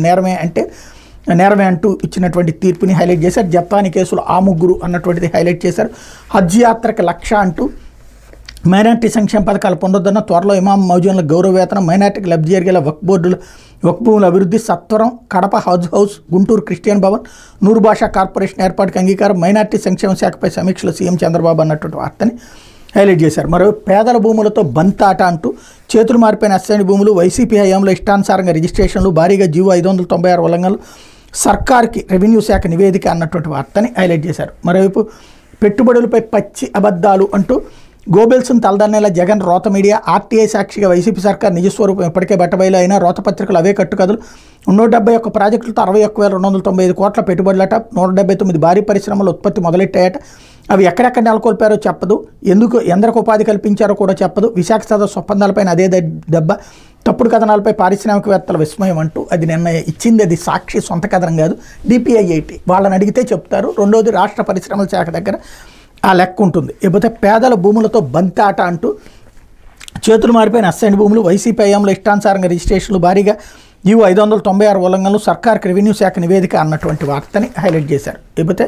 నేరమే అంటే నేరమే అంటూ ఇచ్చినటువంటి తీర్పుని హైలైట్ చేశారు. జపానీ కేసులు ఆ ముగ్గురు అన్నటువంటిది హైలైట్ చేశారు. హజ్ యాత్రకి లక్ష అంటూ మైనార్టీ సంక్షేమ పథకాలు పొందొద్దన్న, త్వరలో ఇమాం మౌజూన్ల గౌరవ వేతనం, మైనార్టీకి లబ్ధి జరిగేలా వక్ఫ్ బోర్డులు వక్ఫ్ భూముల అభివృద్ధి, సత్వరం కడప హజ్ హౌస్, గుంటూరు క్రిస్టియన్ భవన్, నూరు భాషా కార్పొరేషన్ ఏర్పాటుకి అంగీకారం, మైనార్టీ సంక్షేమ శాఖపై సమీక్షలో సీఎం చంద్రబాబు అన్నటువంటి వార్తని హైలైట్ చేశారు. మరో పేదల భూములతో బంతాట అంటూ చేతులు మారిపోయిన అసైన్ భూములు, వైసీపీ హయాంలో ఇష్టానుసారంగా రిజిస్ట్రేషన్లు, భారీగా జీవో 596 ఉల్లంఘనలు, సర్కార్కి రెవెన్యూ శాఖ నివేదిక అన్నటువంటి వార్తని హైలైట్ చేశారు. మరోవైపు పెట్టుబడులపై పచ్చి అబద్ధాలు అంటూ గోబెల్స్ను తలదన్నేలా జగన్ రోత మీడియా, ఆర్టీఐ సాక్షిగా వైసీపీ సర్కార్ నిజస్వరూపం ఇప్పటికే బట్టబయలు అయినా రోత పత్రికలు అవే కట్టుకథలు, 171 ప్రాజెక్టులతో 61,295 కోట్ల పెట్టుబడులట, 179 భారీ పరిశ్రమల ఉత్పత్తి మొదలెట్టాయట, అవి ఎక్కడెక్కడ నెలకొల్పారో చెప్పదు, ఎందరికి ఉపాధి కల్పించారో కూడా చెప్పదు, విశాఖ సదస్సు ఒప్పందాలపైన అదే దెబ్బ, తప్పుడు కథనాలపై పారిశ్రామికవేత్తల విస్మయం అంటూ అది నిన్న ఇచ్చింది. అది సాక్షి సొంత కథనం కాదు, DPIIT వాళ్ళని అడిగితే చెప్తారు. రెండోది రాష్ట్ర పరిశ్రమల శాఖ దగ్గర ఆ లెక్క ఉంటుంది. ఇకపోతే పేదల భూములతో బంతాట అంటూ చేతులు మారిపోయిన అసైన్ భూములు, వైసీపీ హయాంలో ఇష్టానుసారంగా రిజిస్ట్రేషన్లు, భారీగా జీవో 596 ఉల్లంఘనలు, సర్కార్కి రెవెన్యూ శాఖ నివేదిక అన్నటువంటి వార్తని హైలైట్ చేశారు. ఇకపోతే